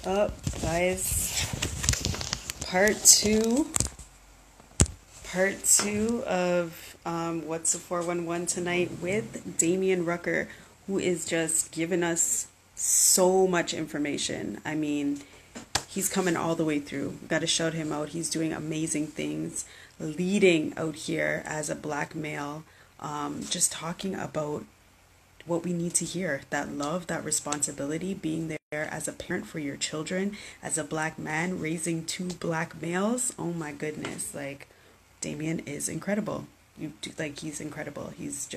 up, guys? Part two. Part two of What's the 411 tonight with Damion Rucker, who is just giving us so much information. I mean, he's coming all the way through. Got to shout him out. He's doing amazing things, leading out here as a black male, just talking about what we need to hear, that love, that responsibility, being there as a parent for your children, as a black man raising two black males. Oh my goodness, like Damion is incredible. He's incredible. He's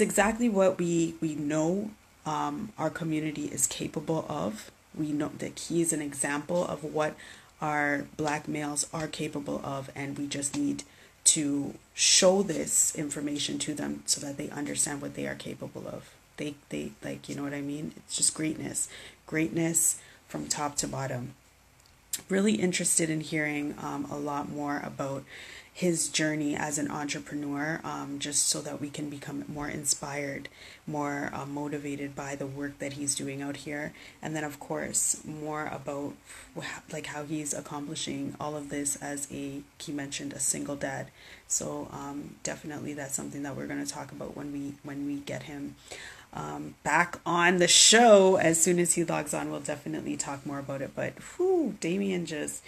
exactly what we know our community is capable of. We know that he's an example of what our black males are capable of, and we just need to show this information to them so that they understand what they are capable of. They like, you know what I mean? It's just greatness from top to bottom. Really interested in hearing a lot more about his journey as an entrepreneur, just so that we can become more inspired, more motivated by the work that he's doing out here. And then, of course, more about like how he's accomplishing all of this as he mentioned, a single dad. So definitely that's something that we're going to talk about when we get him back on the show. As soon as he logs on, we'll definitely talk more about it. But Damion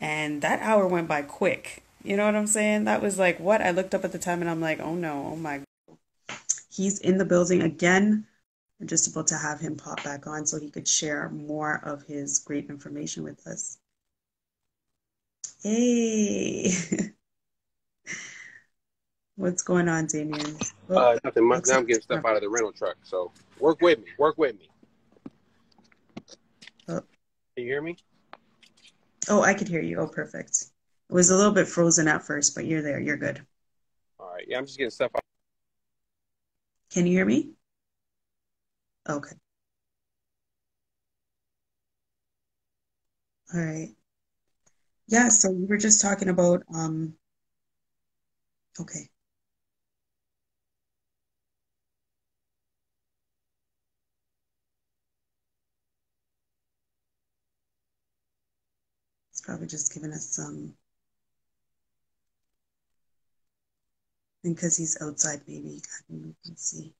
and that hour went by quick. You know what I'm saying? That was like, what? I looked up at the time and I'm like, oh no, oh my. He's in the building again. We're just about to have him pop back on so he could share more of his great information with us. Hey. What's going on, Damion? Nothing much. Now I'm getting stuff out of the rental truck. So work with me. Work with me. Oh. Can you hear me? Oh, I could hear you. Oh, perfect. It was a little bit frozen at first, but you're there. You're good. All right. Yeah, I'm just getting stuff out. Can you hear me? Okay. All right. Yeah, so we were just talking about okay. It's probably just giving us some, because he's outside maybe. Let's see.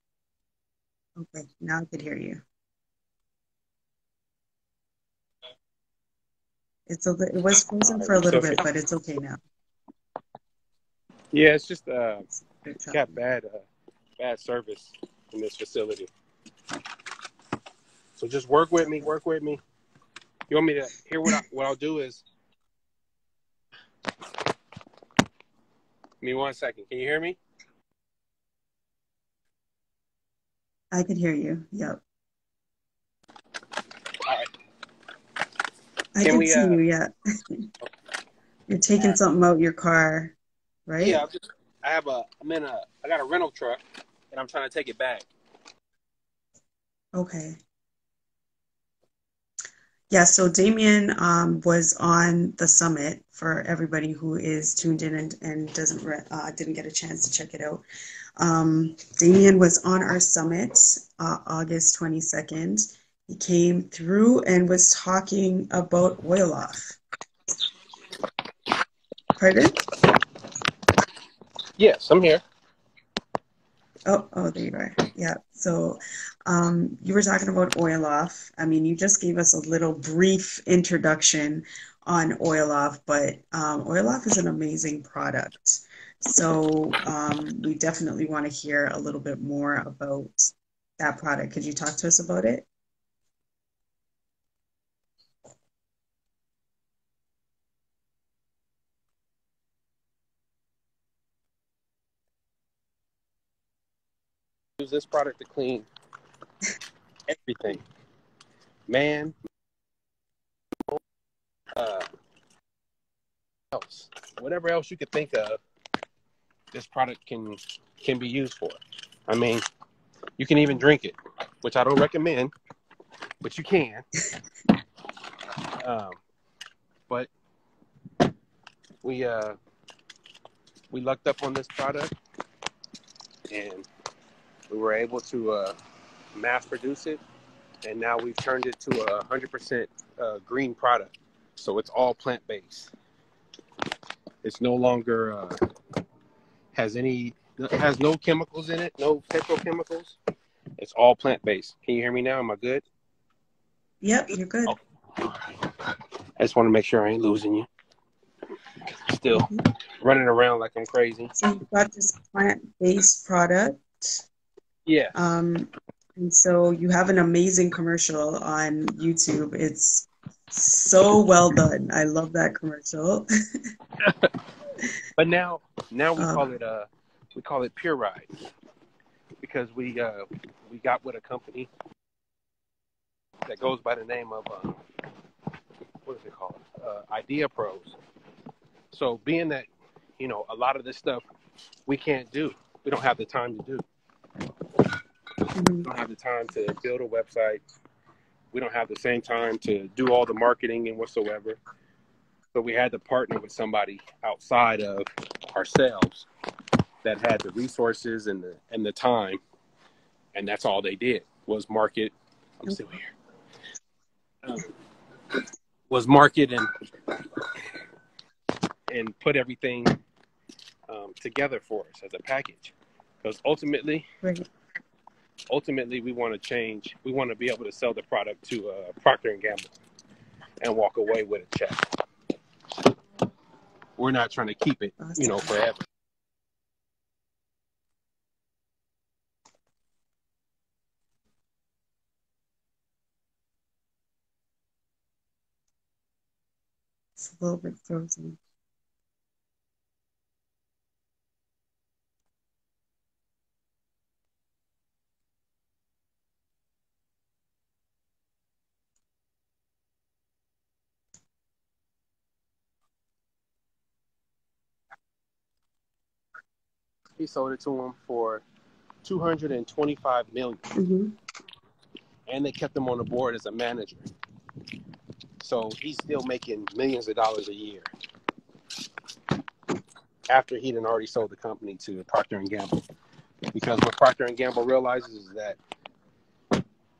Okay, now I could hear you. It was frozen for a little bit, but it's okay now. Yeah, it's just got bad service in this facility. So just work with me. Work with me. You want me to hear what I'll do is. Give me 1 second. Can you hear me? I could hear you. Yep. All right. I can see you. Yeah. You're taking something out your car, right? Yeah. I got a rental truck, and I'm trying to take it back. Okay. Yeah, so Damion was on the summit for everybody who is tuned in and didn't get a chance to check it out. Damion was on our summit August 22nd. He came through and was talking about oil off. Pardon? Yes, I'm here. Oh, there you are. Yeah. So you were talking about oil off. I mean, you just gave us a little brief introduction on oil off, but oil off is an amazing product. So we definitely want to hear a little bit more about that product. Could you talk to us about it? Use this product to clean everything. Man, else, whatever else you could think of, this product can be used for. I mean, you can even drink it, which I don't recommend, but you can. But we lucked up on this product, and we were able to mass produce it and now we've turned it to a 100% green product. So it's all plant-based. It's no longer has no chemicals in it, no petrochemicals. It's all plant-based. Can you hear me now? Am I good? Yep, you're good. Oh. I just want to make sure I ain't losing you. Still running around like I'm crazy. So you've got this plant-based product. Yeah. And so you have an amazing commercial on YouTube. It's so well done. I love that commercial. But now we call it Pure Ride, because we got with a company that goes by the name of what is it called? Idea Pros. So being that, you know, a lot of this stuff we can't do. We don't have the time to do. We don't have the time to build a website. We don't have the same time to do all the marketing and whatsoever. So we had to partner with somebody outside of ourselves that had the resources and the time, and that's all they did was market. I'm still here. Was market and put everything together for us as a package, because ultimately we want to change. We want to be able to sell the product to Procter and Gamble and walk away with a check. We're not trying to keep it, you know, forever. It's a little bit frozen. He sold it to him for $225 million, and they kept him on the board as a manager. So he's still making millions of dollars a year after he had already sold the company to Procter and Gamble. Because what Procter and Gamble realizes is that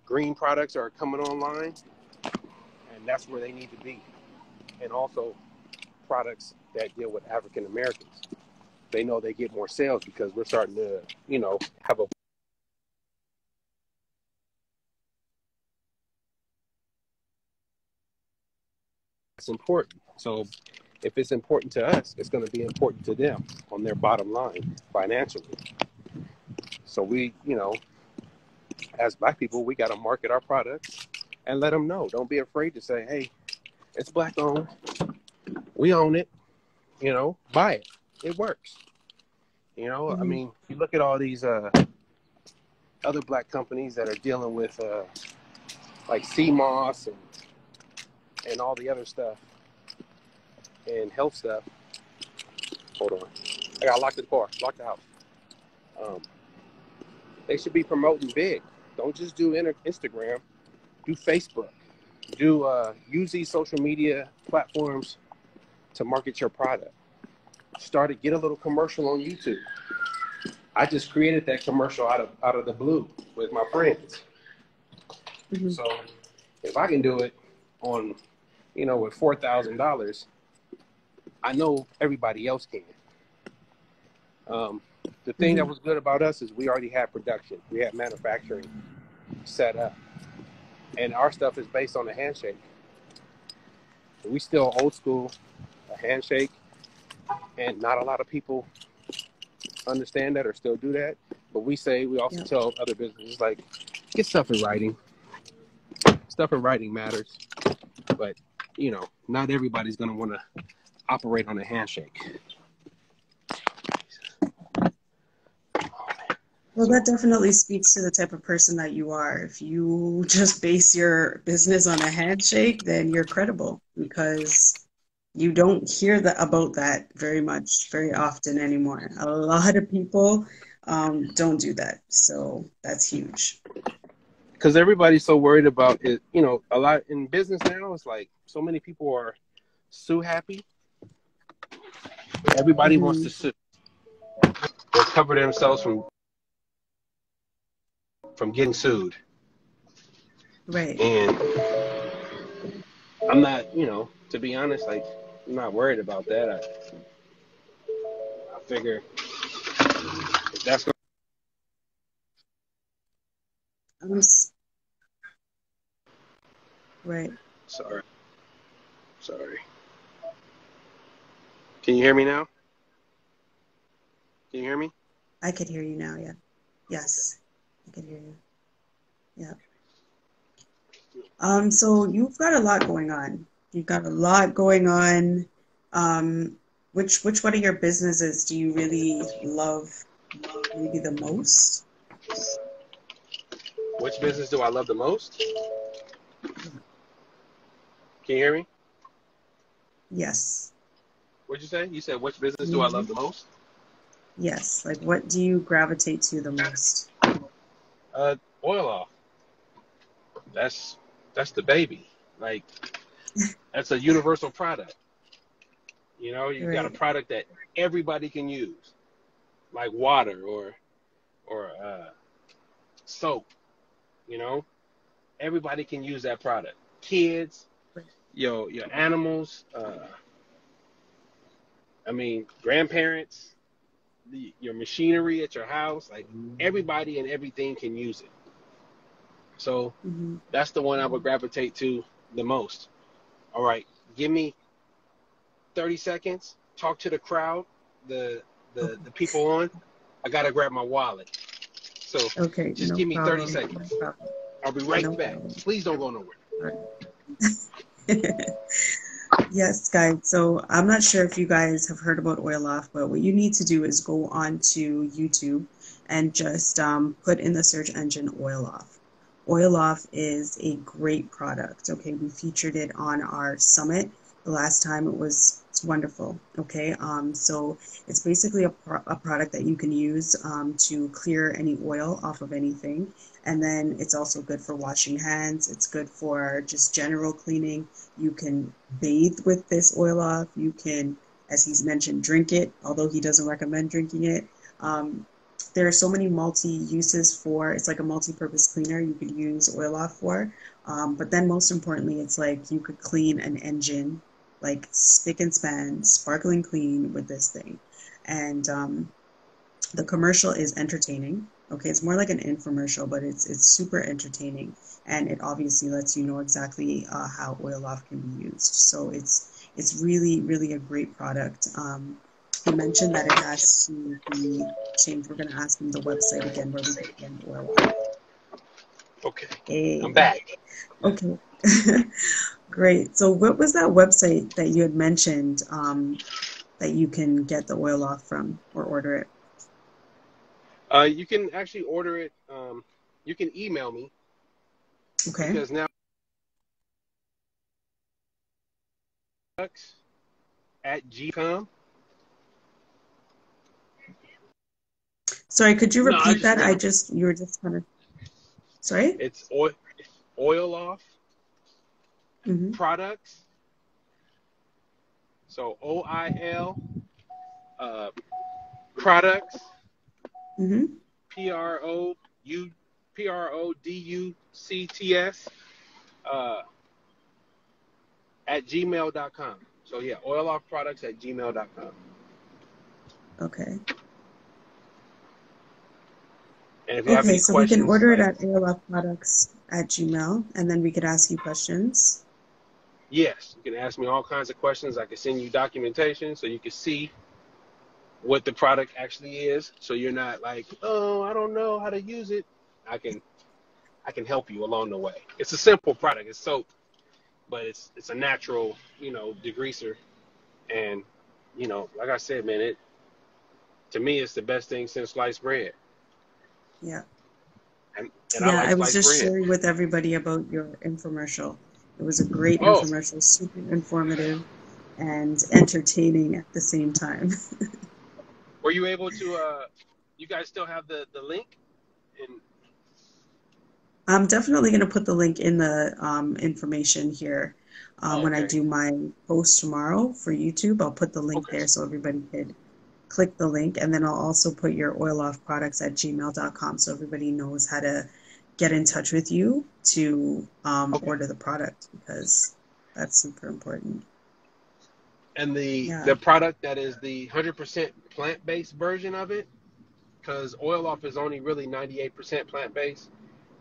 green products are coming online, and that's where they need to be. And also products that deal with African Americans. They know they get more sales because we're starting to, you know, have a. It's important. So if it's important to us, it's going to be important to them on their bottom line financially. So we, you know, as Black people, we got to market our products and let them know. Don't be afraid to say, hey, it's Black owned. We own it. You know, buy it. It works. You know, I mean, you look at all these other Black companies that are dealing with like CMOS and all the other stuff and health stuff. Hold on. I got to lock the door. Lock the house. They should be promoting big. Don't just do Instagram. Do Facebook. Use these social media platforms to market your product. Get a little commercial on YouTube. I just created that commercial out of the blue with my friends. So if I can do it on, you know, with $4,000, I know everybody else can. The thing that was good about us is we already had production. We had manufacturing set up. And our stuff is based on a handshake. We still old school, a handshake. And not a lot of people understand that or still do that. But we also tell other businesses, like, get stuff in writing. Stuff in writing matters. But, you know, not everybody's going to want to operate on a handshake. Well, that definitely speaks to the type of person that you are. If you just base your business on a handshake, then you're credible, because you don't hear about that very often anymore. A lot of people don't do that. So that's huge. Because everybody's so worried about it. You know, a lot in business now, it's like so many people are sue happy. Everybody wants to sue. They cover themselves from getting sued. Right. And I'm not, to be honest, like I'm not worried about that. I figure if that's going. I'm right. Sorry, sorry. Can you hear me now? Can you hear me? I could hear you now. Yeah. Okay. Yes, I can hear you. Yeah. So you've got a lot going on. You've got a lot going on. Um, which one of your businesses do you really love maybe the most? Which business do I love the most? Yeah. Can you hear me? Yes. What'd you say? You said which business Can do you I hear love me? the most? Yes. Like what do you gravitate to the most? Oil off. That's that's the baby. Like that's a universal product. You got a Right. product that everybody can use, like water or soap. You know, everybody can use that product. Kids, Right. your animals. I mean, grandparents, your machinery at your house. Like everybody and everything can use it. So Mm-hmm. that's the one I would gravitate to the most. All right, give me 30 seconds. Talk to the crowd, the the Okay. the people on. I gotta grab my wallet. So Okay. just No give me 30 problem. No seconds. problem. I'll be right No back. problem. Please don't go nowhere. All right. Yes, guys. So I'm not sure if you guys have heard about Oil Off, but what you need to do is go on to YouTube and just put in the search engine Oil Off. Oil Off is a great product. Okay, we featured it on our summit the last time. It's wonderful. Okay, so it's basically a product that you can use to clear any oil off of anything, and then it's also good for washing hands. It's good for just general cleaning. You can bathe with this oil off. You can, as he's mentioned, drink it, although he doesn't recommend drinking it. Um, there are so many multi-uses for, it's like a multi-purpose cleaner you could use oil off for. But then most importantly, it's like you could clean an engine, like spick and span, sparkling clean with this thing. And the commercial is entertaining. Okay, it's more like an infomercial, but it's super entertaining, and it obviously lets you know exactly how oil off can be used. So it's really really a great product. He mentioned that it has to be changed. We're going to ask him the website again where we can find oil off. Okay, I'm Hey, back. okay, great. So what was that website that you had mentioned that you can get the oil off from or order it? You can actually order it. You can email me Okay. because now at gcom. Sorry, could you No, I repeat just that? never. You were just kind of, sorry? It's oil off Mm-hmm. products. So OIL uh, products. Mm-hmm. PROU PRODUCTS uh, at gmail.com. So yeah, oil off products at gmail.com. Okay. And if you have Okay, any so we can questions, order it like at AOF Products at Gmail, and then we could ask you questions. yes, you can ask me all kinds of questions. I can send you documentation so you can see what the product actually is. So you're not like, oh, I don't know how to use it. I can I can help you along the way. It's a simple product. It's soap, but it's a natural, degreaser. And like I said, man, it to me it's the best thing since sliced bread. Yeah. And I Yeah, like I was sliced just bread. sharing with everybody about your infomercial. It was a great Oh, infomercial, super informative and entertaining at the same time. were you able to? You guys still have the link? And I'm definitely going to put the link in the information here oh, when I okay, do my post tomorrow for YouTube. I'll put the link okay, there so everybody could click the link, and then I'll also put your oil off products at gmail.com so everybody knows how to get in touch with you to Okay. order the product, because that's super important. And the Yeah. the product that is the 100% plant-based version of it, because oil off is only really 98% plant-based,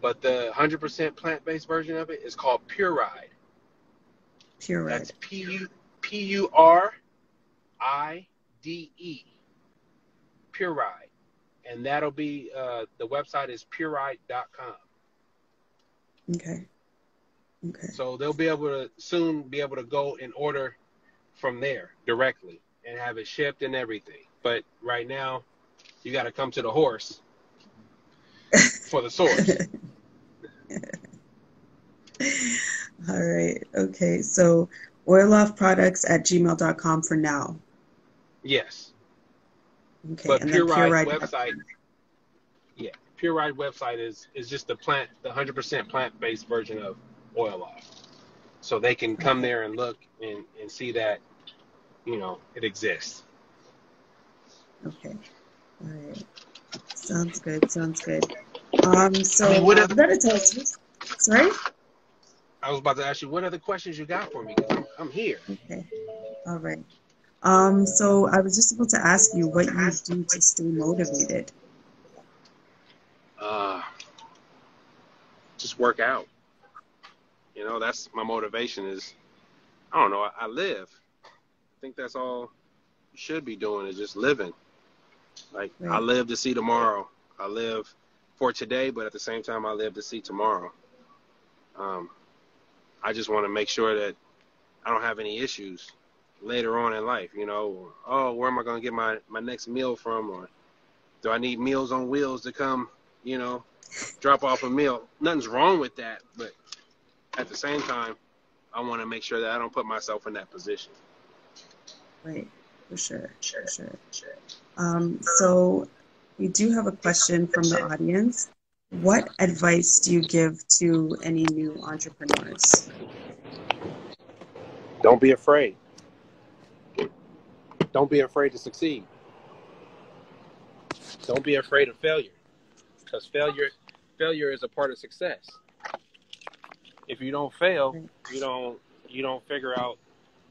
but the 100% plant-based version of it is called Pure Ride. Pure That's Red. Puride, Pure Ride, and that'll be the website is pureride.com. Okay. Okay. So they'll be able to soon be able to go and order from there directly and have it shipped and everything. But right now, you got to come to the horse for the source. All right. Okay. So oiloffproducts@gmail.com for now. Yes, Okay. but And then Pure Pure Ride's Red. website, yeah, Pure Ride website is just the 100% plant based version of Oil Off. So they can come Okay. there and look and see that it exists. Okay. All right. Sounds good. Sounds good. I mean, So you gotta tell us. Sorry? I was about to ask you what other questions you got for me because I'm here. Okay. All right. So I was just about to ask you what you do to stay motivated. Uh, just work out. That's my motivation. Is I don't know. I live. I think that's all you should be doing is just living. Like I Right. live to see tomorrow. I live for today, but at the same time, I live to see tomorrow. Um, I just want to make sure that I don't have any issues later on in life. Oh, where am I going to get my next meal from? Or do I need Meals on Wheels to come, you know, drop off a meal? Nothing's wrong with that, but at the same time, I want to make sure that I don't put myself in that position. Right. For sure. For sure. So we do have a question from the audience. What advice do you give to any new entrepreneurs? Don't be afraid. Don't be afraid to succeed. Don't be afraid of failure, because failure is a part of success. If you don't fail, Right. you don't figure out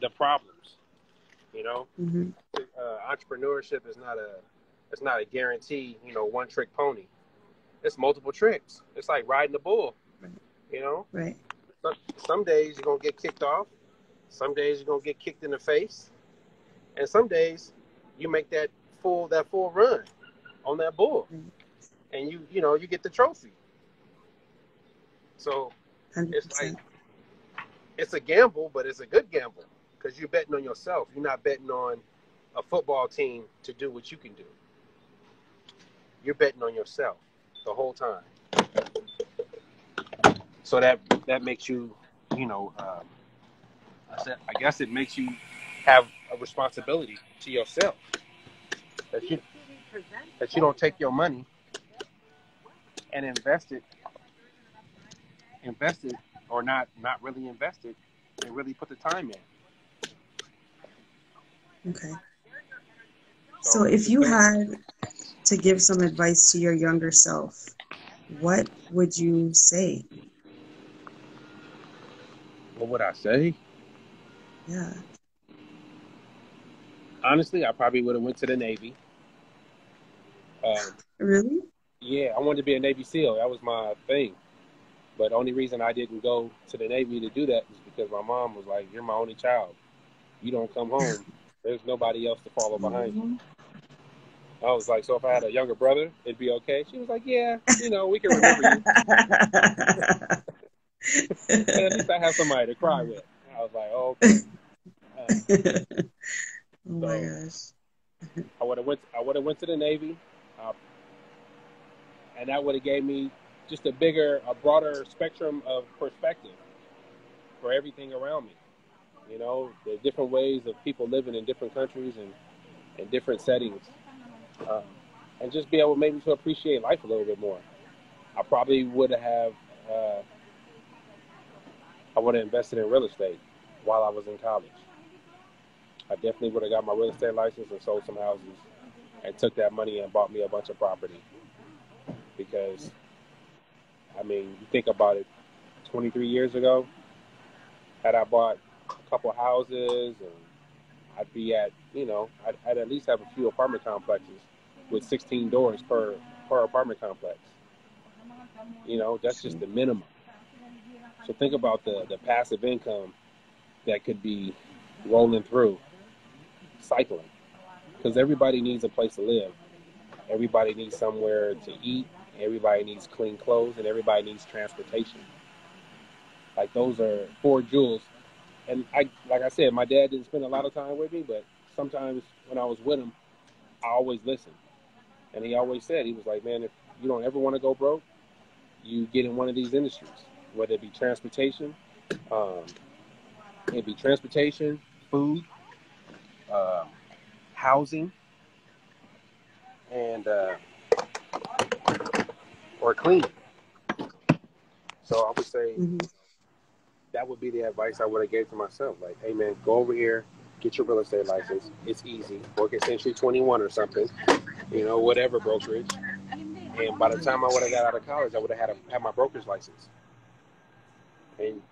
the problems. You know, Mm-hmm. Entrepreneurship is not a guarantee. One trick pony. It's multiple tricks. It's like riding a bull. Right. You know, Right. some days you're gonna get kicked off. Some days you're gonna get kicked in the face, and some days you make that full run on that bull, Right. and you get the trophy. So it's like 100%. it's a gamble, but it's a good gamble because you're betting on yourself. You're not betting on a football team to do what you can do. You're betting on yourself the whole time. So that makes you, I guess it makes you have a responsibility to yourself that you don't take your money and invest it, or not really invest it, and really put the time in. Okay. So So if just you don't. had to give some advice to your younger self, what would you say? What would I say? Yeah. Honestly, I probably would have went to the Navy. Um, Really? yeah, I wanted to be a Navy SEAL. That was my thing. But the only reason I didn't go to the Navy to do that is because my mom was like, "You're my only child. You don't come home. There's nobody else to follow behind you." Mhm. I was like, "So if I had a younger brother, it'd be okay." She was like, "Yeah, we can remember you. And at least I have somebody to cry with." I was like, "Oh, okay." Uh, Oh my so gosh. I would have went to the Navy, uh, and that would have gave me just a broader spectrum of perspective for everything around me. The different ways of people living in different countries and in different settings, um, and just be able maybe to appreciate life a little bit more. I probably would have. Uh, I would have invested in real estate while I was in college. I definitely would have got my real estate license and sold some houses and took that money and bought me a bunch of property because I mean, you think about it, 23 years ago, had I bought a couple houses, and I'd be at, I'd at least have a few apartment complexes with 16 doors per apartment complex. That's just the minimum. So think about the passive income that could be rolling through, cycling. Because everybody needs a place to live. Everybody needs somewhere to eat. Everybody needs clean clothes, and everybody needs transportation. Like, those are four jewels. And like I said, my dad didn't spend a lot of time with me, but sometimes when I was with him, I always listened. And he always said, he was like, man, if you don't ever want to go broke, you get in one of these industries, whether it be transportation, food, housing, and or cleaning. So I would say that would be the advice I would have gave to myself. Like, hey man, go over here, get your real estate license. It's easy. Work at Century 21 or something, whatever brokerage. And by the time I would have got out of college, I would have had my broker's license. And,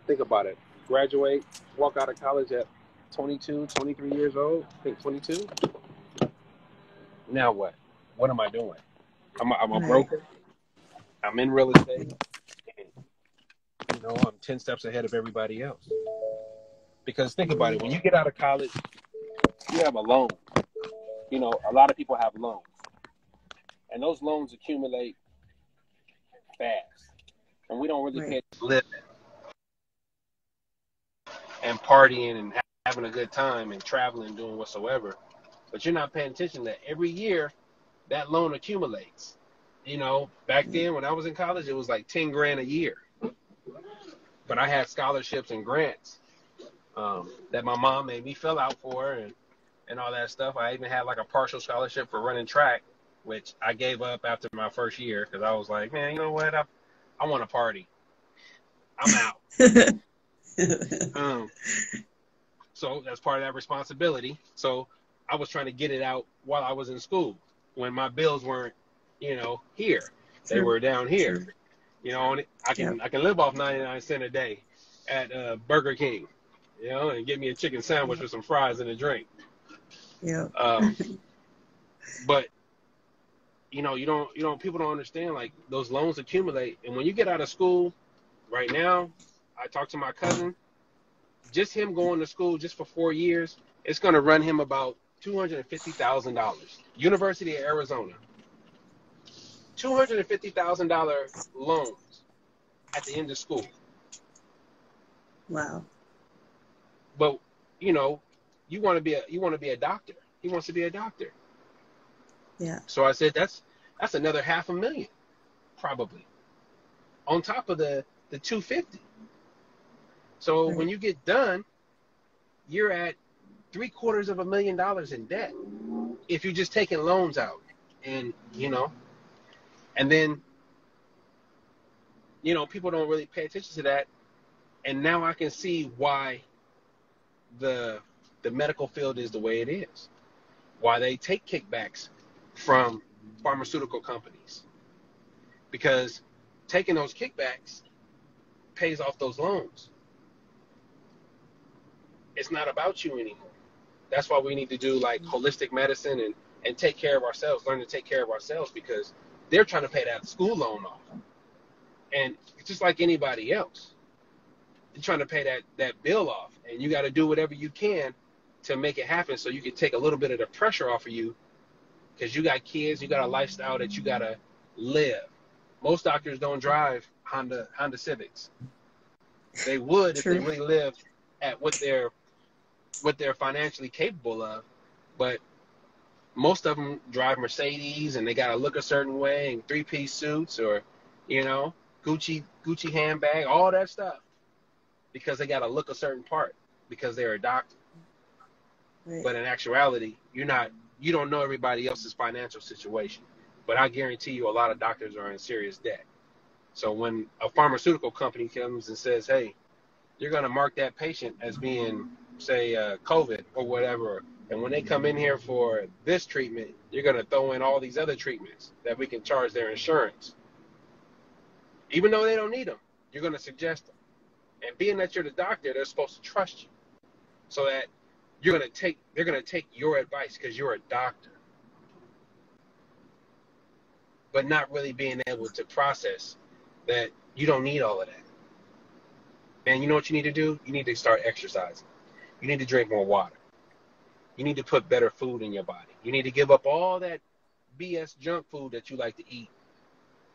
think about it. Graduate, walk out of college at 22, 23 years old. I think 22. Now what? What am I doing? I'm a broker. I'm in real estate. And, I'm 10 steps ahead of everybody else. Because think about it. When you get out of college, you have a loan. A lot of people have loans. And those loans accumulate fast. And we don't really pay attention to living and partying and having a good time and traveling and doing whatsoever. But you're not paying attention that every year that loan accumulates. Back then when I was in college, it was like 10 grand a year. But I had scholarships and grants that my mom made me fill out for and all that stuff. I even had like a partial scholarship for running track, which I gave up after my first year because I was like, man, you know what? I want to party. I'm out. So that's part of that responsibility. So I was trying to get it out while I was in school when my bills weren't, here. They were down here. And I can live off 99 cents a day at Burger King, and get me a chicken sandwich with some fries and a drink. Yeah. But people don't understand, like, those loans accumulate, and when you get out of school, right now, I talked to my cousin, just him going to school just for 4 years, it's going to run him about $250,000. University of Arizona, $250,000 loans at the end of school. Wow. But you want to be a doctor. He wants to be a doctor. Yeah. So I said that's another $500,000 probably on top of the 250. So when you get done, you're at $750,000 in debt if you're just taking loans out, and and then people don't really pay attention to that. And now I can see why the medical field is the way it is, why they take kickbacks from pharmaceutical companies, because taking those kickbacks pays off those loans. It's not about you anymore. That's why we need to do like holistic medicine and take care of ourselves, learn to take care of ourselves, because they're trying to pay that school loan off. And it's just like anybody else. You're trying to pay that bill off, and you got to do whatever you can to make it happen so you can take a little bit of the pressure off of you, because you got kids, you got a lifestyle that you got to live. Most doctors don't drive Honda Civics. They would if they really lived at what they're financially capable of, but most of them drive Mercedes, and they got to look a certain way, and 3-piece suits, or Gucci handbag, all that stuff, because they got to look a certain part because they're a doctor. Right. But in actuality, you don't know everybody else's financial situation. But I guarantee you a lot of doctors are in serious debt. So when a pharmaceutical company comes and says, hey, you're going to mark that patient as being, say, COVID or whatever, and when they come in here for this treatment, you're going to throw in all these other treatments that we can charge their insurance. Even though they don't need them, you're going to suggest them. And being that you're the doctor, they're supposed to trust you, so that they're going to take your advice because you're a doctor, but not really being able to process that you don't need all of that. And you know what you need to do? You need to start exercising. You need to drink more water. You need to put better food in your body. You need to give up all that BS junk food that you like to eat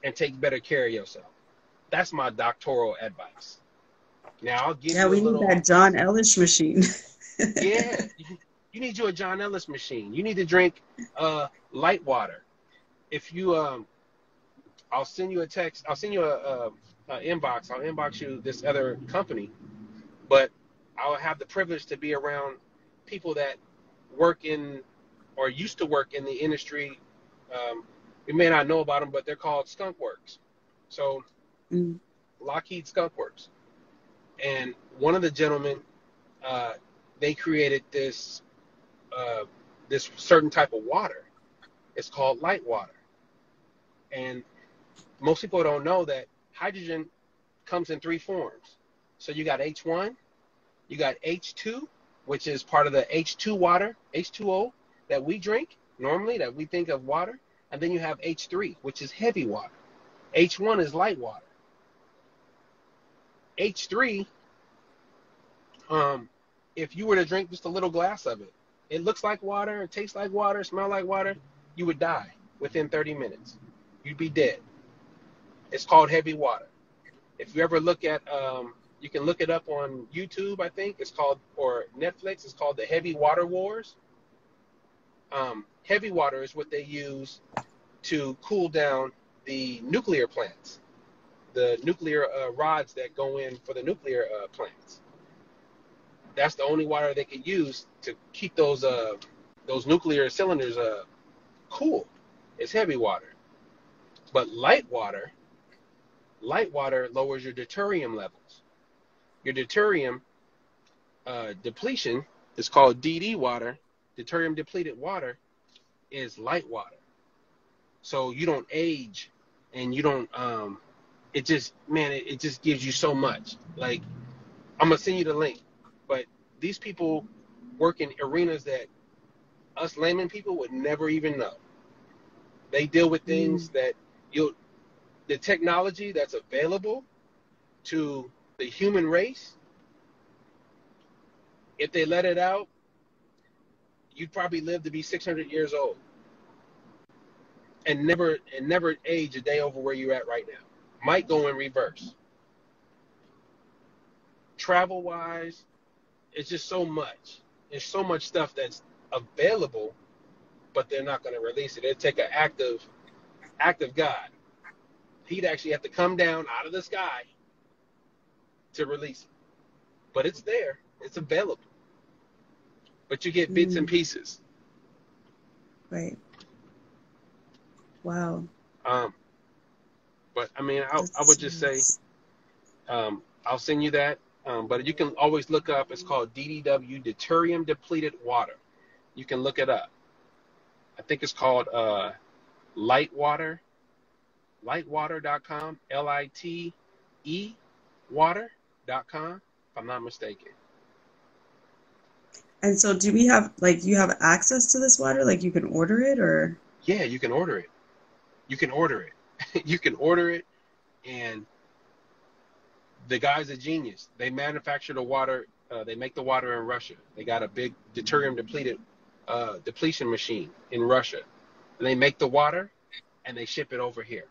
and take better care of yourself. That's my doctoral advice. Now, I'll give you a we need little. that John Ellis machine. Yeah, you need you a John Ellis machine. You need to drink light water. If you, I'll send you a text. I'll send you a inbox. I'll inbox you this other company, but I'll have the privilege to be around people that work in or used to work in the industry. You may not know about them, but they're called skunk works. So Lockheed Skunk Works. And one of the gentlemen, they created this certain type of water. It's called light water. And most people don't know that hydrogen comes in 3 forms. So you got H1, you got H2, which is part of the H2 water, H2O that we drink normally, that we think of water. And then you have H3, which is heavy water. H1 is light water. H3, if you were to drink just a little glass of it, it looks like water, it tastes like water, smells like water, you would die within 30 minutes. You'd be dead. It's called heavy water. If you ever look at, you can look it up on YouTube, I think. It's called, or Netflix, it's called the Heavy Water Wars. Heavy water is what they use to cool down the nuclear plants, the nuclear rods that go in for the nuclear plants. That's the only water they can use to keep those nuclear cylinders cool. It's heavy water. But light water lowers your deuterium levels. Your deuterium depletion is called DD water. Deuterium depleted water is light water. So you don't age, and you don't. It just gives you so much. Like, I'm gonna send you the link, but these people work in arenas that us layman people would never even know. They deal with things that the technology that's available to the human race, if they let it out, you'd probably live to be 600 years old and never age a day over where you're at right now. Might go in reverse. Travel wise, it's just so much. There's so much stuff that's available, but they're not going to release it. It'd take an active God. He'd actually have to come down out of the sky to release it. But it's there. It's available. But you get bits and pieces. Right. Wow. But I mean, I would just say, I'll send you that. But you can always look up. It's called DDW, deuterium depleted water. You can look it up. I think it's called Light Water, lightwater.com, LITE water.com, if I'm not mistaken. And so do we have, like, you have access to this water? Like, you can order it, or? Yeah, you can order it. You can order it. You can order it, and the guy's a genius. They manufacture the water. They make the water in Russia. They got a big deuterium depletion machine in Russia. And they make the water, and they ship it over here.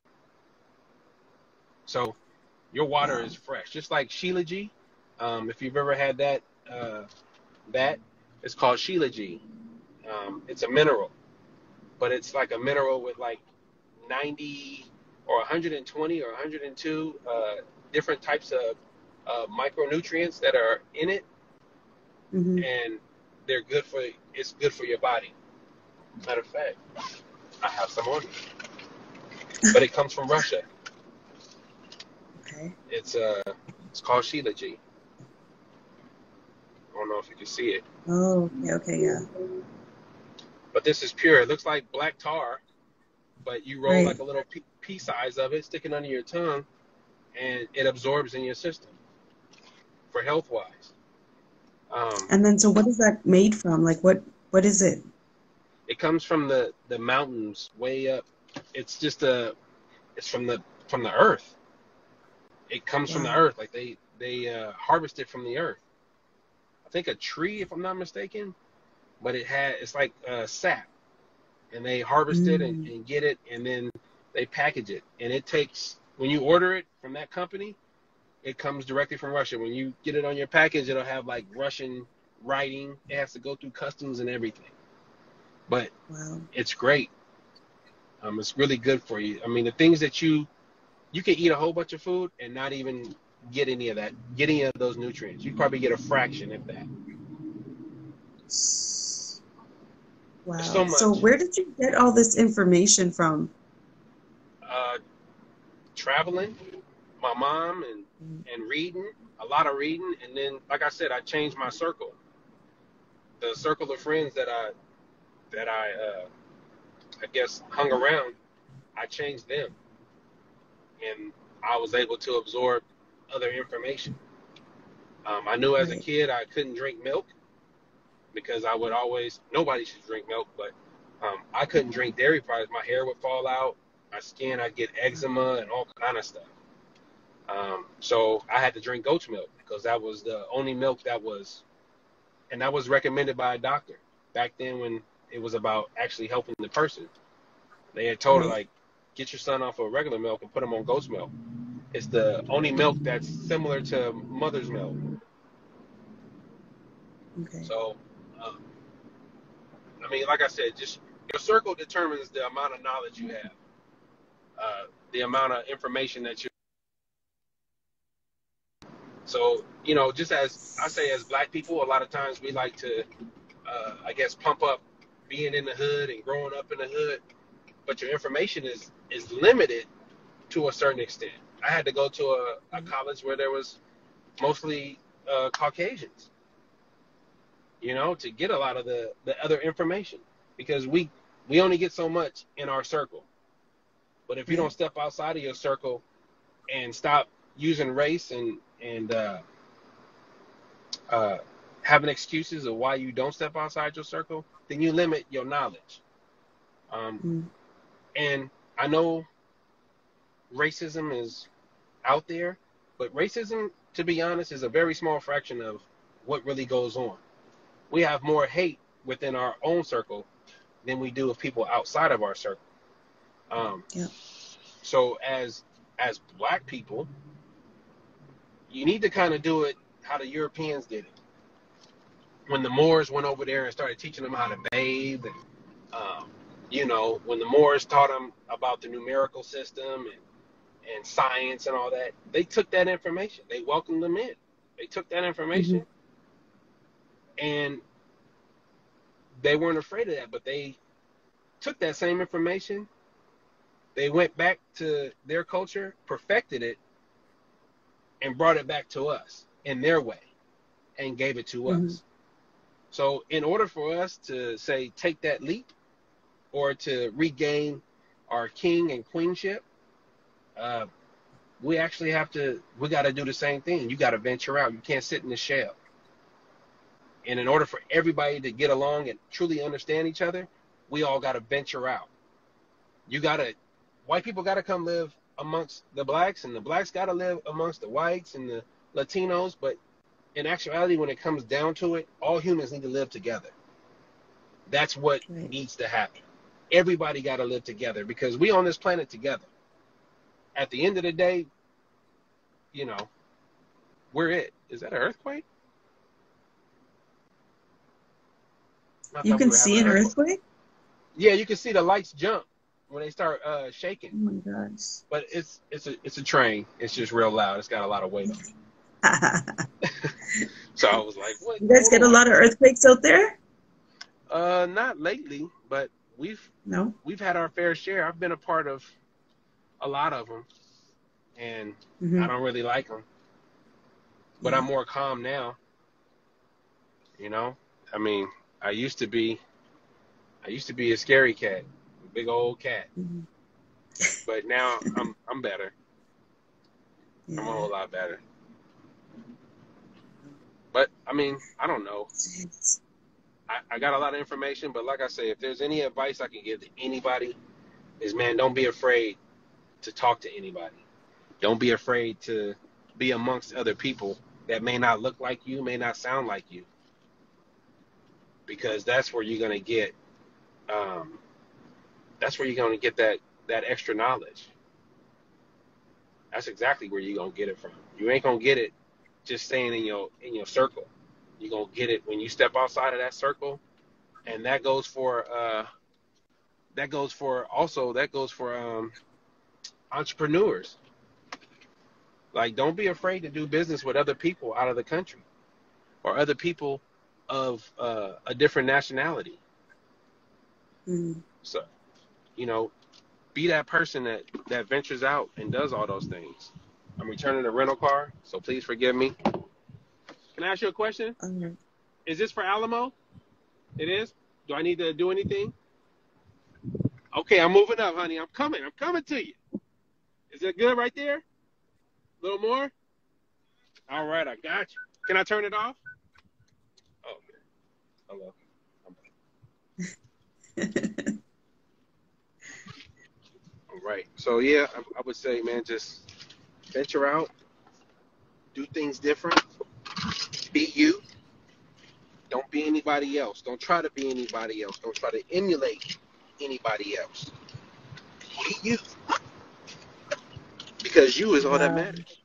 So your water is fresh. Just like Shilajit. If you've ever had that, it's called Shilajit. It's a mineral. But it's like a mineral with like 90 or 120 or 102 different types of micronutrients that are in it, and it's good for your body. Matter of fact, I have some on me, but it comes from Russia. Okay. It's called Shilajit. I don't know if you can see it. Oh, okay, yeah. But this is pure. It looks like black tar, but you roll like a little pea size of it, sticking under your tongue, and it absorbs in your system for health wise. And then, so what is that made from? Like, what is it? It comes from the mountains way up. It's just it's from the earth. It comes from the Wow. earth. Like they harvest it from the earth. I think a tree, if I'm not mistaken, but it's like sap, and they harvest it Mm. and get it, and then they package it. And it takes, when you order it from that company, it comes directly from Russia. When you get it on your package, it'll have like Russian writing. It has to go through customs and everything. But Wow. it's great. It's really good for you. I mean, the things that you can eat a whole bunch of food and not even get any of that, get any of those nutrients. You probably get a fraction, if that. There's Wow. so So much. where did you get all this information from? Uh, Traveling, my mom, and reading, a lot of reading, and then, like I said, I changed my circle. The circle of friends that I guess hung around, I changed them, and I was able to absorb other information. I knew as a Right. kid I couldn't drink milk because I would always, nobody should drink milk, but I couldn't drink dairy products. My hair would fall out, my skin, I'd get eczema and all kind of stuff. So I had to drink goat's milk because that was the only milk and that was recommended by a doctor back then when it was about actually helping the person. They had told her, Right. like, get your son off of regular milk and put him on goat's milk. It's the only milk that's similar to mother's milk. Okay. So, um, I mean, like I said, just your circle determines the amount of knowledge you have, the amount of information that you. So, just as I say, as black people, a lot of times we like to, I guess, pump up being in the hood and growing up in the hood, but your information is limited to a certain extent. I had to go to a college where there was mostly Caucasians, to get a lot of the other information because we only get so much in our circle. But if you don't Right. step outside of your circle and stop using race and uh, having excuses of why you don't step outside your circle, then you limit your knowledge. Um, Mm. and I know racism is out there, but racism, to be honest, is a very small fraction of what really goes on. We have more hate within our own circle than we do of people outside of our circle. Um, Yeah. so as black people, you need to kind of do it how the Europeans did it. When the Moors went over there and started teaching them how to bathe, and when the Moors taught them about the numerical system and science and all that, they took that information. They welcomed them in. They took that Hmm. information and they weren't afraid of that, but they took that same information. They went back to their culture, perfected it, and brought it back to us in their way and gave it to Hmm. us. So in order for us to say take that leap or to regain our king and queenship, uh, we got to do the same thing. You got to venture out. You can't sit in the shell. And in order for everybody to get along and truly understand each other, we all got to venture out. White people got to come live amongst the blacks, and the blacks got to live amongst the whites and the Latinos. But in actuality, when it comes down to it, all humans need to live together. That's what Right. needs to happen. Everybody got to live together because we on this planet together. At the end of the day, you know, we're it. Is that an earthquake? I You thought we can were having see an an earthquake. earthquake? Yeah, you can see the lights jump when they start shaking. Oh my gosh. But it's a train. It's just real loud. It's got a lot of weight on it. So I was like, what? You guys Hold get a on. lot of earthquakes out there? Not lately, but we've No? we've had our fair share. I've been a part of a lot of them, and I Hmm. don't really like them. But I'm Yeah. more calm now. You know, I mean, I used to be I used to be a scary cat, a big old cat. Hmm. But now I'm better. I'm a Yeah. whole lot better. But I mean, I don't know. Jeez. I got a lot of information, but like I say, if there's any advice I can give to anybody, is man, don't be afraid to talk to anybody. Don't be afraid to be amongst other people that may not look like you, may not sound like you, because that's where you're gonna get. Um, that's where you're gonna get that extra knowledge. That's exactly where you're gonna get it from. You ain't gonna get it just staying in your circle. You're gonna get it when you step outside of that circle, and that goes for entrepreneurs. Like, don't be afraid to do business with other people out of the country or other people of a different nationality. Mm. So, you know, be that person that ventures out and does all those things. I'm returning a rental car, so please forgive me. Can I ask you a question? Okay. Is this for Alamo? It is? Do I need to do anything? Okay, I'm moving up, honey. I'm coming. I'm coming to you. Is it good right there? A little more? All right, I got you. Can I turn it off? Oh, okay. Hello. All right. So, yeah, I would say, man, just venture out, do things different, be you. Don't be anybody else. Don't try to be anybody else. Don't try to emulate anybody else. Be you. Because you is all that Wow. matters.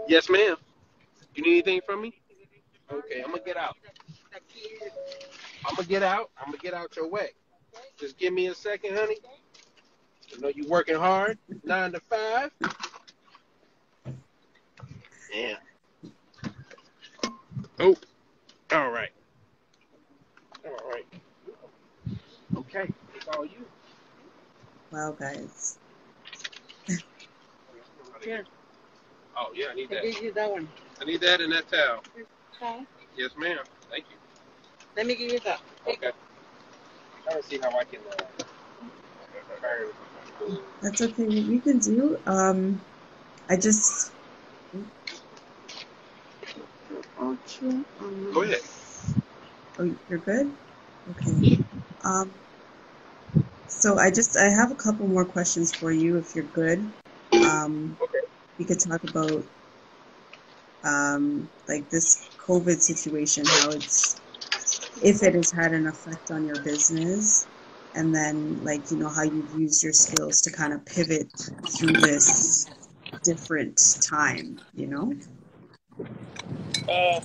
Yes, ma'am. You need anything from me? Okay, I'm gonna get out. I'm gonna get out your way. Just give me a second, honey. I know you working hard, 9 to 5. Yeah. Oh, all right. All right. Okay, it's all you. Wow, guys. Here. Oh yeah, I need that. I give you that one. I need that and that towel. Okay. Yes, ma'am. Thank you. Let me give you that. Okay. I'm trying to see how I can. That's okay. What you can do, I just, Go ahead. oh, you're good? Okay. Um, so I have a couple more questions for you if you're good. Okay. We could talk about, like this COVID situation, if it has had an effect on your business, and then like, how you've used your skills to kind of pivot through this different time. Uh,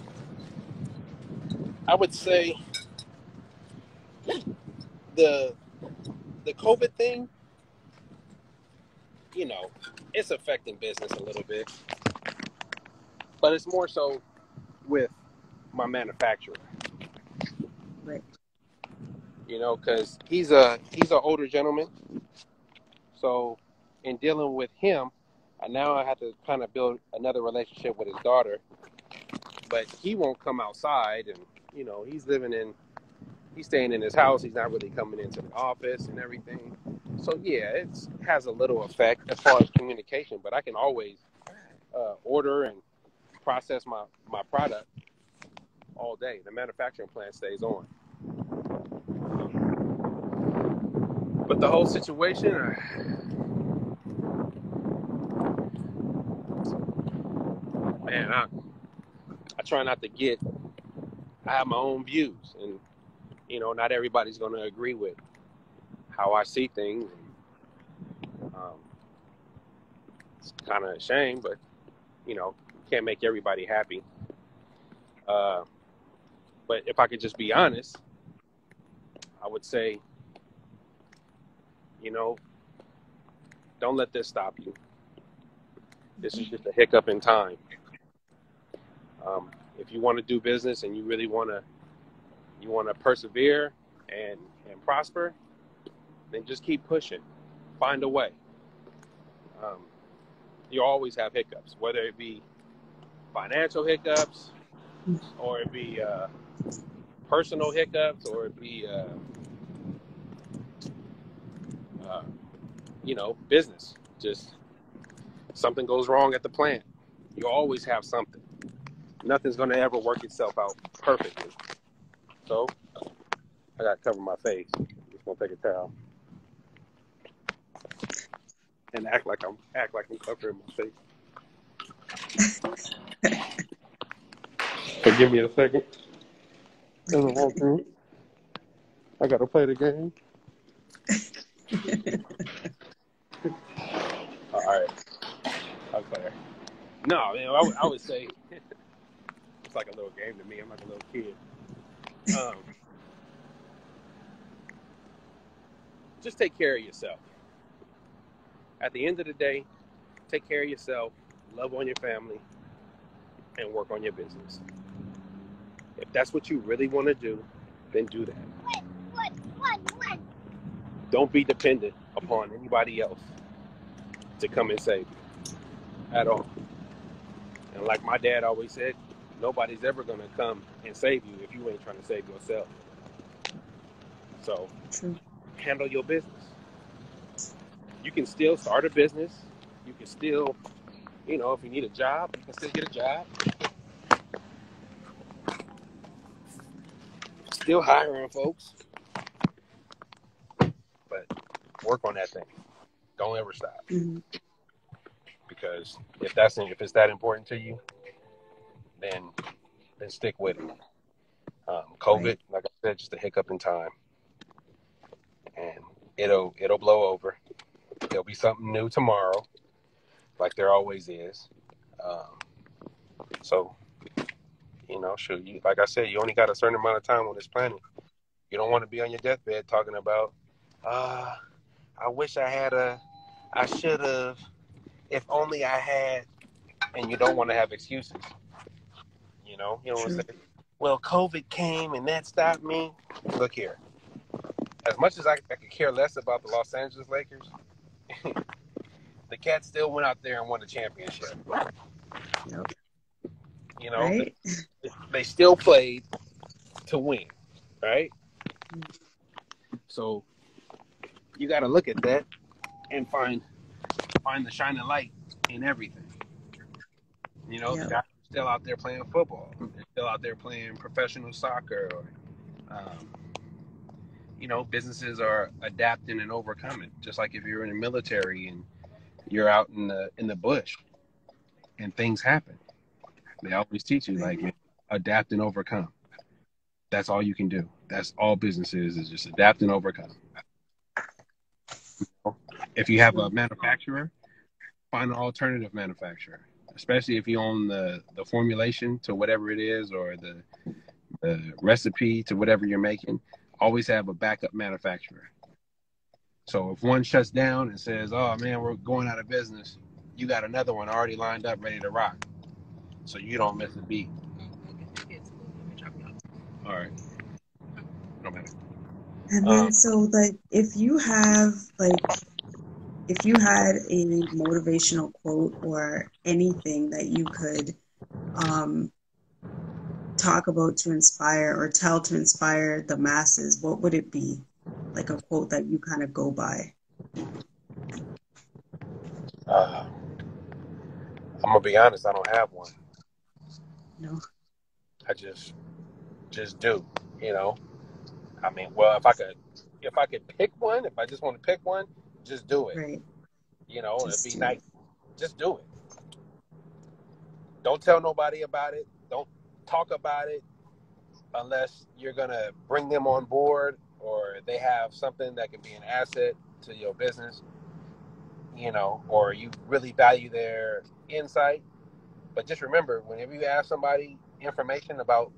I would say the the COVID thing, it's affecting business a little bit, but it's more so with my manufacturer. Right. Because he's a older gentleman, so in dealing with him, now I have to kind of build another relationship with his daughter, but he won't come outside, and he's staying in his house. He's not really coming into the office and everything. So yeah, it has a little effect as far as communication, but I can always order and process my product all day. The manufacturing plant stays on. But the whole situation, man, I try not to I have my own views, and not everybody's going to agree with how I see things. It's kind of a shame, but can't make everybody happy. But if I could just be honest, I would say, don't let this stop you. This is just a hiccup in time. If you want to do business and you really want to persevere and prosper, then just keep pushing. Find a way. You always have hiccups, whether it be financial hiccups, or it be personal hiccups, or it be business. Just Something goes wrong at the plant. You always have something. Nothing's going to ever work itself out perfectly. So I got to cover my face. I'm just going to take a towel and act like I'm covering my face. So give me a second. Doesn't walk through. I got to play the game. All right. Okay. No, man, I would say it's like a little game to me. I'm like a little kid. Just take care of yourself. At the end of the day, take care of yourself, love on your family, and work on your business. If that's what you really want to do, then do that. Don't be dependent upon anybody else to come and save you at all. And like my dad always said, nobody's ever going to come and save you if you ain't trying to save yourself. So handle your business. You can still start a business. You can still, if you need a job, you can still get a job. Still hiring folks. But work on that thing. Don't ever stop. Mm-hmm. Because if it's that important to you, then stick with it. COVID, like I said, just a hiccup in time. And it'll blow over. There'll be something new tomorrow, like there always is. So, like I said, you only got a certain amount of time on this planet. You don't want to be on your deathbed talking about, I wish I should have, if only I had, and you don't want to have excuses. You don't want to say, well, COVID came and that stopped me. Look here. As much as I could care less about the Los Angeles Lakers, the Cats still went out there and won the championship. Yep. Right? They still played to win, right? So you got to look at that and find the shining light in everything. The guys are still out there playing football. They're still out there playing professional soccer. Or, businesses are adapting and overcoming. Just like if you're in the military and you're out in the bush and things happen. They always teach you, adapt and overcome. That's all you can do. That's all business is just adapt and overcome. If you have a manufacturer, find an alternative manufacturer, especially if you own the formulation to whatever it is or the recipe to whatever you're making. Always have a backup manufacturer. So if one shuts down and says, oh, man, we're going out of business, you got another one already lined up, ready to rock. So you don't miss a beat. All right. No matter. And then, if you had a motivational quote or anything that you could talk about to inspire or tell to inspire the masses, what would it be? Like a quote that you kind of go by? I'm going to be honest, I don't have one. No. I just do, I mean, well, if I could pick one, if I just want to pick one, just do it. Right. It'd be nice. Just do it. Don't tell nobody about it. Don't talk about it unless you're going to bring them on board or they have something that can be an asset to your business, or you really value their insight. But just remember, whenever you ask somebody information about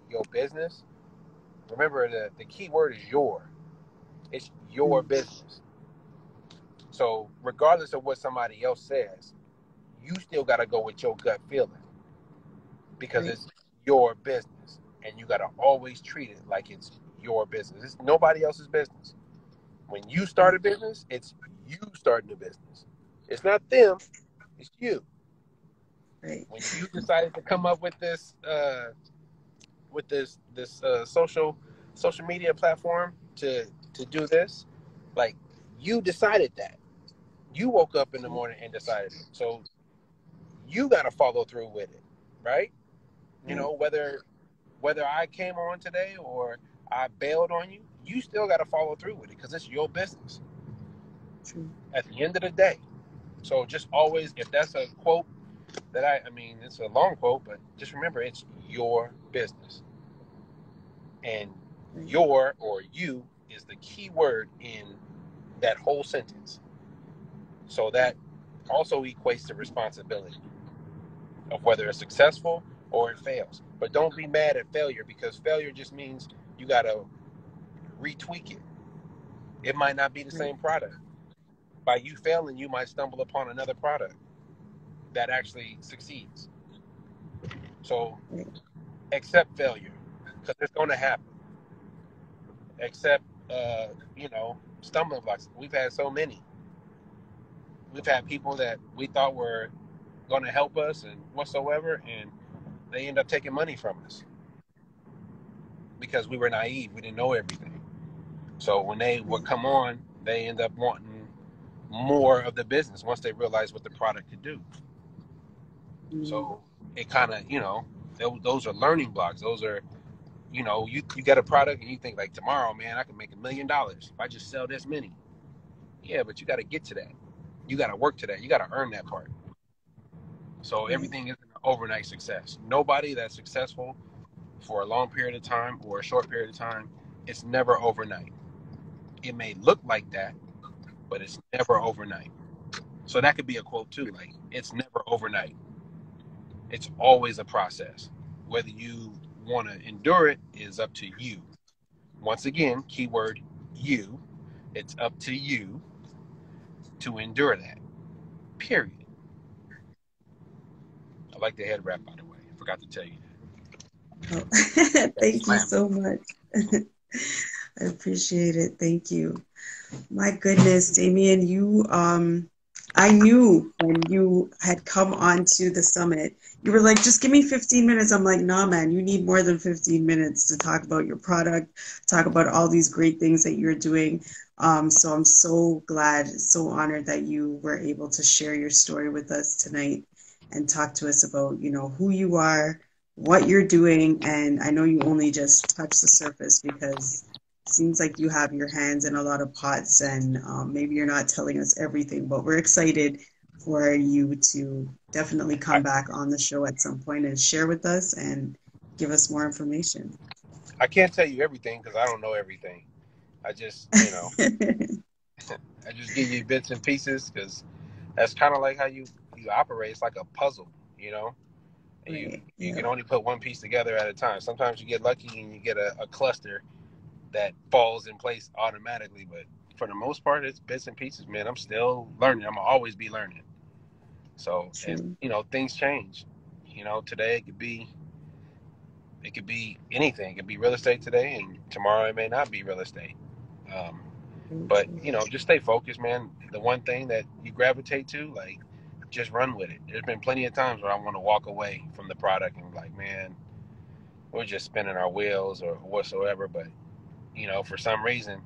your business, remember the key word is your. It's your business. So regardless of what somebody else says, you still got to go with your gut feeling because it's your business. And you got to always treat it like it's your business. It's nobody else's business. When you start a business, it's you starting a business. It's not them, it's you. Right. When you decided to come up with this social media platform to do this, like you decided that. You woke up in the morning and decided it. So you got to follow through with it, right? You know, whether I came on today or I bailed on you, you still got to follow through with it because it's your business at the end of the day. So just always, if that's a quote that I mean, it's a long quote, but just remember, it's your business. And your or you is the key word in that whole sentence. So that also equates to responsibility of whether it's successful or it fails. But don't be mad at failure because failure just means you got to retweak it. It might not be the same product. By you failing, you might stumble upon another product that actually succeeds. So accept failure because it's going to happen. Accept, stumbling blocks. We've had so many. We've had people that we thought were going to help us and whatsoever, and they end up taking money from us because we were naive. We didn't know everything. So when they would come on, they end up wanting more of the business once they realize what the product could do. So it kind of, those are learning blocks. Those are, you get a product and you think like tomorrow, man, I can make $1 million if I just sell this many. Yeah, but you got to get to that. You got to work to that. You got to earn that part. So everything isn't an overnight success. Nobody that's successful for a long period of time or a short period of time, it's never overnight. It may look like that, but it's never overnight. So that could be a quote too, like it's never overnight. It's always a process. Whether you want to endure it is up to you. Once again, keyword you. It's up to you to endure that. Period. I like the head wrap, by the way. I forgot to tell you Oh, thank you so much. I appreciate it. Thank you. My goodness, Damion, I knew when you had come onto the summit, you were like, just give me 15 minutes. I'm like, nah, man, you need more than 15 minutes to talk about your product, talk about all these great things that you're doing. So I'm so glad, so honored that you were able to share your story with us tonight and talk to us about, who you are, what you're doing. And I know you only just touched the surface because seems like you have your hands in a lot of pots and maybe you're not telling us everything, but we're excited for you to definitely come back on the show at some point and share with us and give us more information. I can't tell you everything because I don't know everything. I just, I just give you bits and pieces because that's kind of like how you operate. It's like a puzzle, and you can only put one piece together at a time. Sometimes you get lucky and you get a cluster that falls in place automatically, but for the most part, it's bits and pieces, man. I'm still learning. I'm gonna always be learning. So, and things change. Today it could be anything. It could be real estate today, and tomorrow it may not be real estate. But just stay focused, man. The one thing that you gravitate to, like, just run with it. There's been plenty of times where I want to walk away from the product and be like, man, we're just spinning our wheels or whatsoever. But for some reason,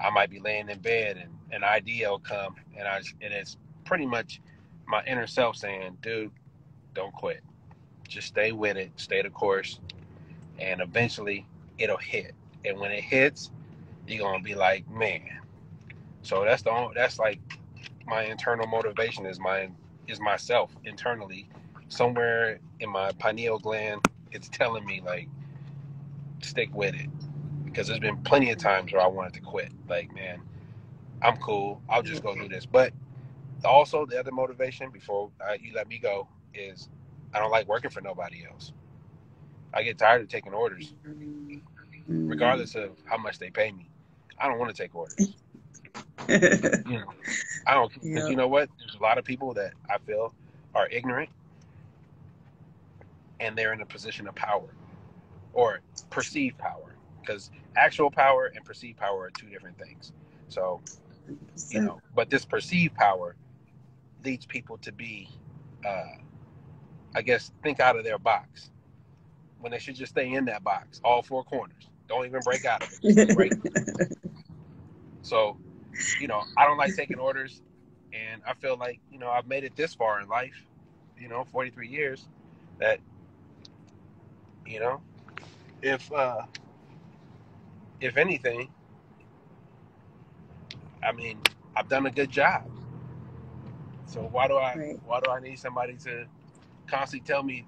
I might be laying in bed and an idea will come, and it's pretty much my inner self saying, dude, don't quit. Just stay with it, stay the course, and eventually it'll hit. And when it hits, you're gonna be like, man. So that's like my internal motivation is myself internally. Somewhere in my pineal gland, it's telling me like, stick with it. Because there's been plenty of times where I wanted to quit. Like, man, I'm cool. I'll just go do this. But also the other motivation before you let me go is I don't like working for nobody else. I get tired of taking orders, regardless of how much they pay me. I don't want to take orders. I don't, because you know what? There's a lot of people that I feel are ignorant and they're in a position of power or perceived power, because actual power and perceived power are two different things. So, but this perceived power leads people to be, I guess, think out of their box when they should just stay in that box, all four corners. Don't even break out of it. Just stay right. So, I don't like taking orders. And I feel like, I've made it this far in life, 43 years, that, you know, if if anything, I mean, I've done a good job. So Right. why do I need somebody to constantly tell me,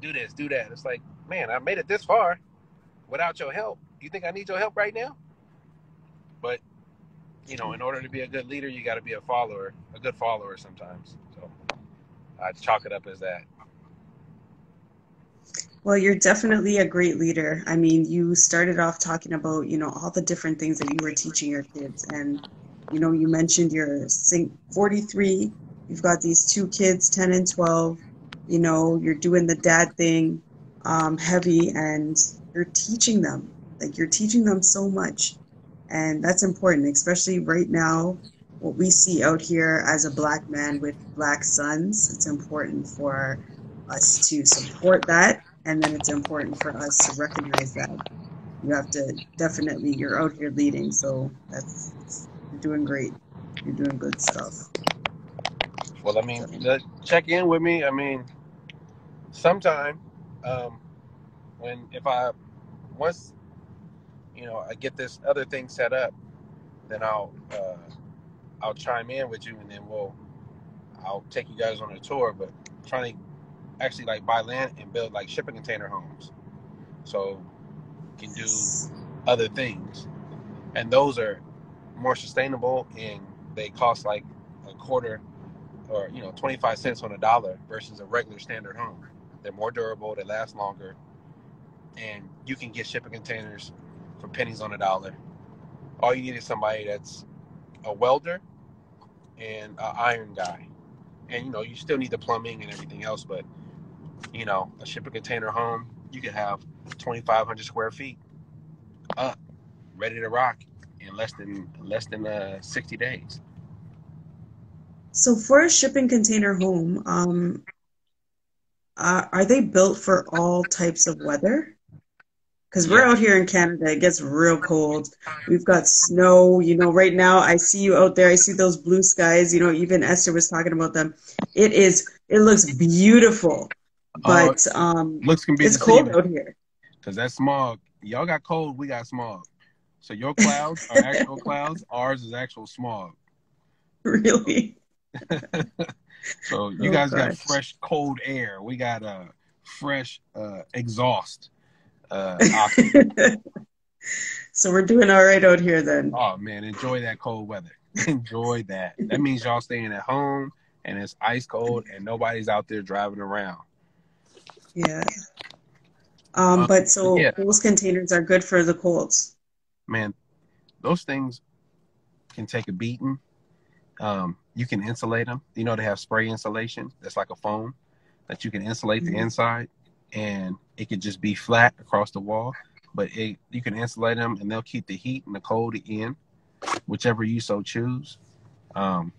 do this, do that? It's like, man, I made it this far without your help. You think I need your help right now? But, in order to be a good leader, you got to be a good follower sometimes. So I chalk it up as that. Well, you're definitely a great leader. I mean, you started off talking about, all the different things that you were teaching your kids. And, you mentioned you're 43, you've got these two kids, 10 and 12, you're doing the dad thing, heavy, and you're teaching them. Like, you're teaching them so much. And that's important, especially right now, what we see out here as a Black man with Black sons. It's important for us to support that, and then it's important for us to recognize that you have to definitely, you're out here leading, so you're doing great. You're doing good stuff. Well, I mean, Definitely. check in with me. I mean, sometime, um, if I once I get this other thing set up, then I'll chime in with you, and then I'll take you guys on a tour. But trying to actually like buy land and build like shipping container homes, so you can do other things, and those are more sustainable, and they cost like a quarter or 25 cents on a dollar versus a regular standard home. They're more durable, they last longer, and you can get shipping containers for pennies on a dollar. All you need is somebody that's a welder and an iron guy, and you still need the plumbing and everything else. But a shipping container home, you could have 2,500 square feet up, ready to rock in less than 60 days. So for a shipping container home, are they built for all types of weather? Because we're Yeah. out here in Canada, it gets real cold. We've got snow, right now I see you out there. I see those blue skies, even Esther was talking about them. It looks beautiful, Oh, but looks can be it's cold deceiving out here. because that smog. Y'all got cold, we got smog. So your clouds are actual clouds. Ours is actual smog. Really? So you Oh guys got gosh. fresh cold air. We got fresh exhaust oxygen. So we're doing all right out here then. Oh man, enjoy that cold weather. Enjoy that. That means y'all staying at home and it's ice cold and nobody's out there driving around. Yeah. Um, But but so yeah, those containers are good for the colds. man, those things can take a beating. You can insulate them. They have spray insulation. That's like a foam that you can insulate the Mhm. inside, and it could just be flat across the wall. But you can insulate them, and they'll keep the heat and the cold in, whichever you so choose. Um,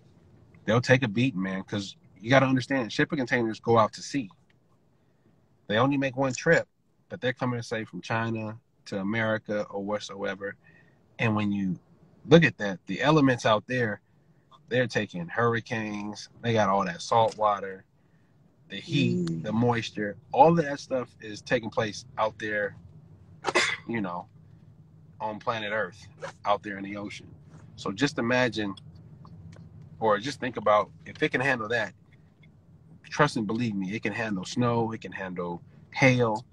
they'll take a beating, man, because you got to understand, shipping containers go out to sea. They only make one trip, but they're coming, say, from China to America or whatsoever. And when you look at that, the elements out there, they're taking hurricanes. They got all that salt water, the heat, the Mm. moisture, all of that stuff is taking place out there, you know, on planet Earth, out there in the ocean. So just imagine, or just think about, if it can handle that, trust and believe me, it can handle snow, it can handle hail,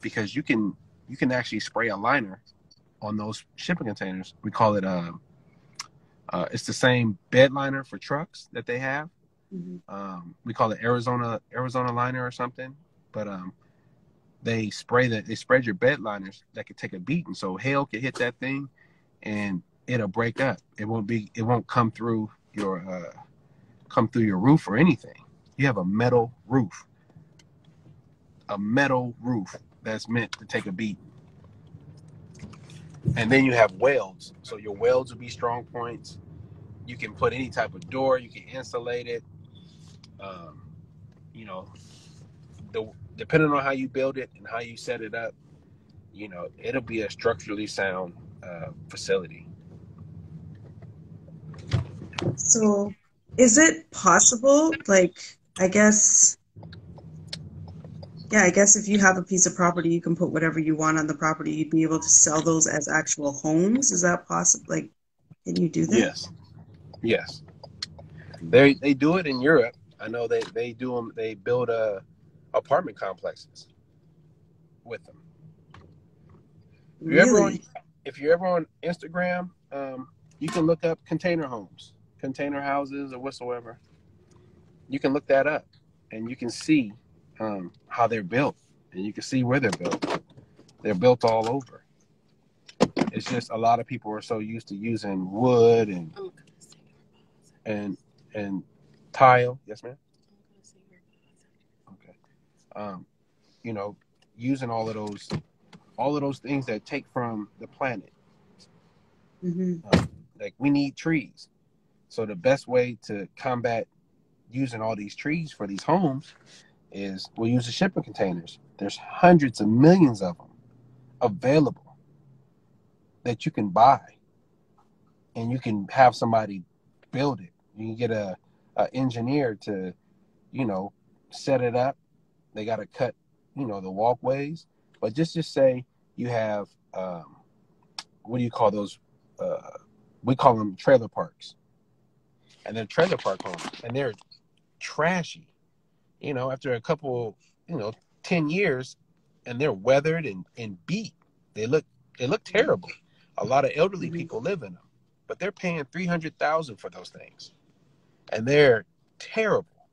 because you can actually spray a liner on those shipping containers. We call it it's the same bed liner for trucks that they have. Mhm. We call it Arizona liner or something, but they spread your bed liners that could take a beating. So hail could hit that thing, and it'll break up. It won't come through your roof or anything. You have a metal roof that's meant to take a beating. And then you have welds. So your welds will be strong points. You can put any type of door. You can insulate it. Um, you know, depending on how you build it and how you set it up, it'll be a structurally sound facility. So Is it possible? Like, I guess, yeah, I guess if you have a piece of property, you can put whatever you want on the property. You'd be able to sell those as actual homes. Is that possible? Like, can you do that? Yes, yes. They do it in Europe. I know they do them. They build apartment complexes with them. If you're ever on Really? if you're ever on Instagram, you can look up container homes, container houses, or whatsoever. You can look that up, and you can see how they're built, and you can see where they're built. They're built all over. It's just a lot of people are so used to using wood and and tile. Yes, ma'am. Okay. Um, you know, using all of those things that take from the planet. Hmm. Like we need trees. So the best way to combat using all these trees for these homes is we'll use the shipping containers. There's hundreds of millions of them available that you can buy, and you can have somebody build it. You can get a engineer to, you know, set it up. They got to cut, the walkways. But just say you have, what do you call those? Uh, we call them trailer parks, and they're trailer park homes, and they're trashy. After a couple, 10 years, and they're weathered and beat. They look they look terrible. A lot of elderly Hmm. people live in them, but they're paying 300,000 for those things, and they're terrible.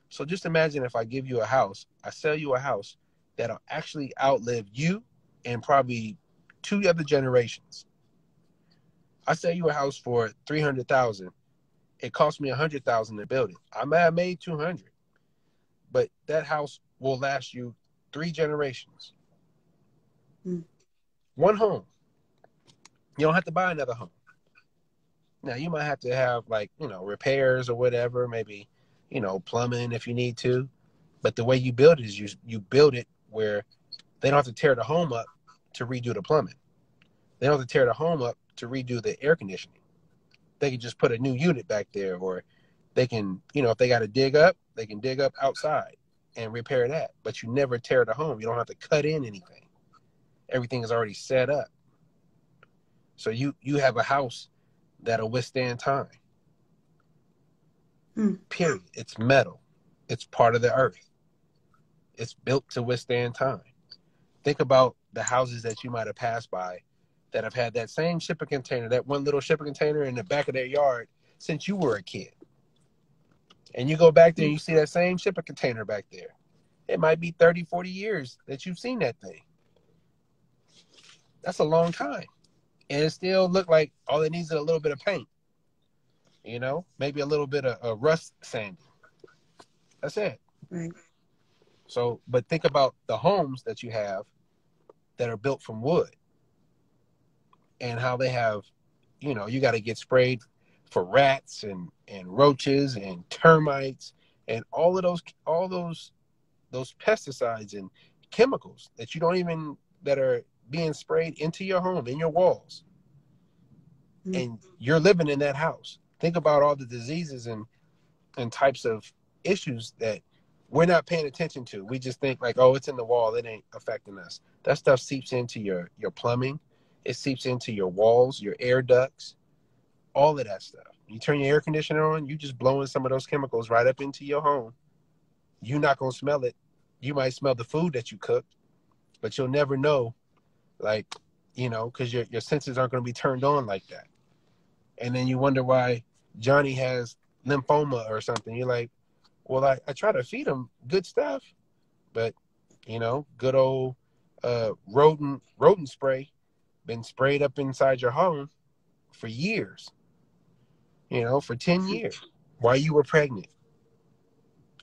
So just imagine if I give you a house, I sell you a house that'll actually outlive you and probably two other generations. I sell you a house for 300,000. It cost me 100,000 to build it. I may have made 200, but that house will last you three generations. One home. You don't have to buy another home. Now you might have to have like, repairs or whatever, maybe, plumbing if you need to. But the way you build it is you build it where they don't have to tear the home up to redo the plumbing. They don't have to tear the home up to redo the air conditioning. They can just put a new unit back there, or they can, if they got to dig up, they can dig up outside and repair that. But you never tear the home. You don't have to cut in anything. Everything is already set up. So you have a house that'll withstand time. Hmm. Period. It's metal. It's part of the earth. It's built to withstand time. Think about the houses that you might have passed by that have had that same shipping container, that one little shipping container in the back of their yard since you were a kid. And you go back there and you see that same shipping container back there. It might be 30, 40 years that you've seen that thing. That's a long time. And it still look like all it needs is a little bit of paint, maybe a little bit of rust sanding. That's it. Right. So, but think about the homes that you have that are built from wood and how they have, you got to get sprayed for rats and roaches and termites and all those pesticides and chemicals that you don't even that are being sprayed into your home, in your walls, Hmm. and you're living in that house. Think about all the diseases and types of issues that we're not paying attention to. We just think like, oh, it's in the wall, it ain't affecting us. That stuff seeps into your plumbing. It seeps into your walls, your air ducts, all of that stuff. You turn your air conditioner on, you just blowing some of those chemicals right up into your home. You're not gonna smell it. You might smell the food that you cooked, but you'll never know, like, because your senses aren't gonna be turned on like that. And then you wonder why Johnny has lymphoma or something. You're like, well, I try to feed him good stuff, but good old rodent spray been sprayed up inside your home for years, for 10 years while you were pregnant,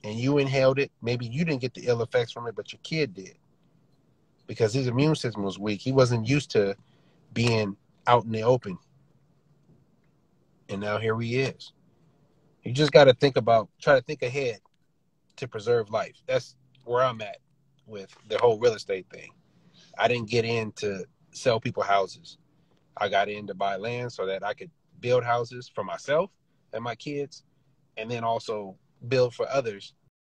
and you inhaled it. Maybe you didn't get the ill effects from it, but your kid did because his immune system was weak. He wasn't used to being out in the open, and now here he is. You just got to try to think ahead to preserve life. That's where I'm at with the whole real estate thing. I didn't get in to sell people houses. I got in to buy land so that I could build houses for myself and my kids and then also build for others.